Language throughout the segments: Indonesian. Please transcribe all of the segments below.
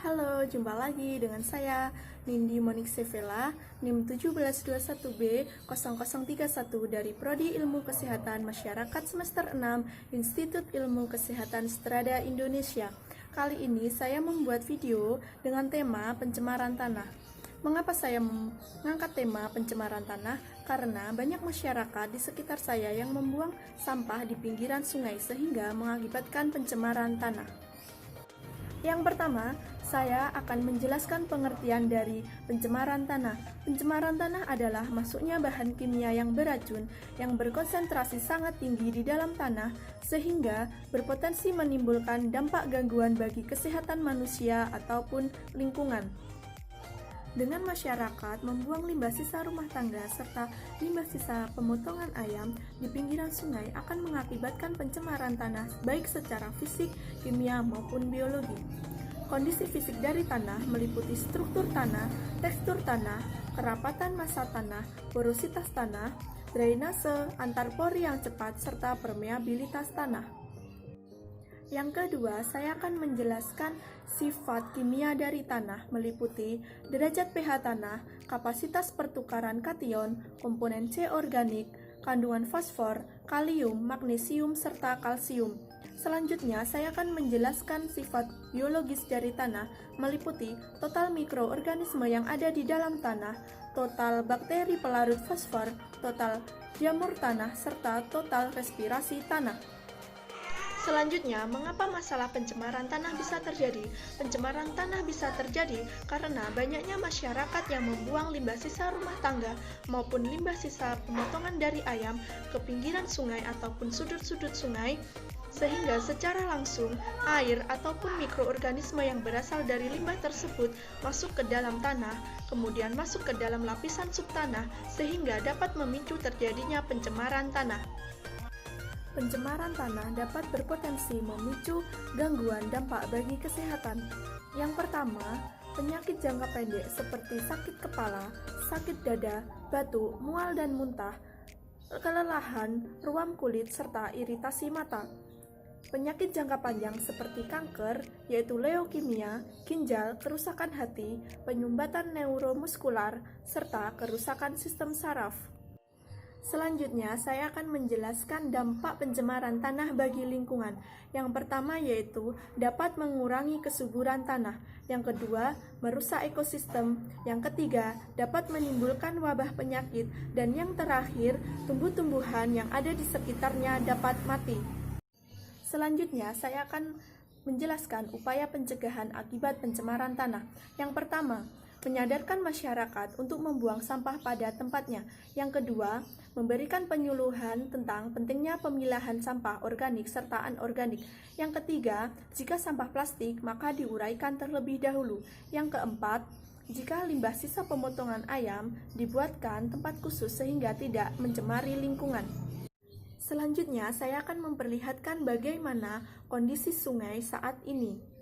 Halo, jumpa lagi dengan saya Nindi Monik Sevela, NIM 1721B0031 dari Prodi Ilmu Kesehatan Masyarakat Semester 6 Institut Ilmu Kesehatan Strada Indonesia. Kali ini saya membuat video dengan tema pencemaran tanah. Mengapa saya mengangkat tema pencemaran tanah? Karena banyak masyarakat di sekitar saya yang membuang sampah di pinggiran sungai sehingga mengakibatkan pencemaran tanah. Yang pertama, saya akan menjelaskan pengertian dari pencemaran tanah. Pencemaran tanah adalah masuknya bahan kimia yang beracun yang berkonsentrasi sangat tinggi di dalam tanah sehingga berpotensi menimbulkan dampak gangguan bagi kesehatan manusia ataupun lingkungan. Dengan masyarakat membuang limbah sisa rumah tangga serta limbah sisa pemotongan ayam di pinggiran sungai akan mengakibatkan pencemaran tanah baik secara fisik, kimia, maupun biologi. Kondisi fisik dari tanah meliputi struktur tanah, tekstur tanah, kerapatan massa tanah, porositas tanah, drainase, antar pori yang cepat, serta permeabilitas tanah. Yang kedua, saya akan menjelaskan sifat kimia dari tanah meliputi derajat pH tanah, kapasitas pertukaran kation, komponen C organik, kandungan fosfor, kalium, magnesium, serta kalsium. Selanjutnya, saya akan menjelaskan sifat biologis dari tanah meliputi total mikroorganisme yang ada di dalam tanah, total bakteri pelarut fosfor, total jamur tanah, serta total respirasi tanah. Selanjutnya, mengapa masalah pencemaran tanah bisa terjadi? Pencemaran tanah bisa terjadi karena banyaknya masyarakat yang membuang limbah sisa rumah tangga maupun limbah sisa pemotongan dari ayam ke pinggiran sungai ataupun sudut-sudut sungai, sehingga secara langsung air ataupun mikroorganisme yang berasal dari limbah tersebut masuk ke dalam tanah, kemudian masuk ke dalam lapisan subtanah, sehingga dapat memicu terjadinya pencemaran tanah. Pencemaran tanah dapat berpotensi memicu gangguan dampak bagi kesehatan. Yang pertama, penyakit jangka pendek seperti sakit kepala, sakit dada, batuk, mual dan muntah, kelelahan, ruam kulit, serta iritasi mata. Penyakit jangka panjang seperti kanker, yaitu leukemia, ginjal, kerusakan hati, penyumbatan neuromuskular, serta kerusakan sistem saraf. Selanjutnya, saya akan menjelaskan dampak pencemaran tanah bagi lingkungan. Yang pertama yaitu dapat mengurangi kesuburan tanah. Yang kedua, merusak ekosistem. Yang ketiga, dapat menimbulkan wabah penyakit. Dan yang terakhir, tumbuh-tumbuhan yang ada di sekitarnya dapat mati. Selanjutnya, saya akan menjelaskan upaya pencegahan akibat pencemaran tanah. Yang pertama, menyadarkan masyarakat untuk membuang sampah pada tempatnya. Yang kedua, memberikan penyuluhan tentang pentingnya pemilahan sampah organik serta anorganik. Yang ketiga, jika sampah plastik maka diuraikan terlebih dahulu. Yang keempat, jika limbah sisa pemotongan ayam dibuatkan tempat khusus sehingga tidak mencemari lingkungan. Selanjutnya, saya akan memperlihatkan bagaimana kondisi sungai saat ini.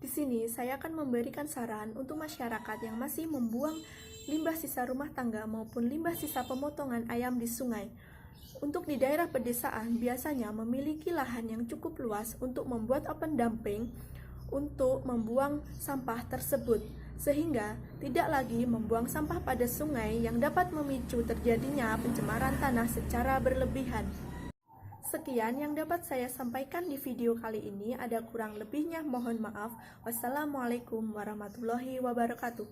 Di sini saya akan memberikan saran untuk masyarakat yang masih membuang limbah sisa rumah tangga maupun limbah sisa pemotongan ayam di sungai. Untuk di daerah pedesaan biasanya memiliki lahan yang cukup luas untuk membuat open dumping untuk membuang sampah tersebut, sehingga tidak lagi membuang sampah pada sungai yang dapat memicu terjadinya pencemaran tanah secara berlebihan. Sekian yang dapat saya sampaikan di video kali ini. Ada kurang lebihnya mohon maaf. Wassalamualaikum warahmatullahi wabarakatuh.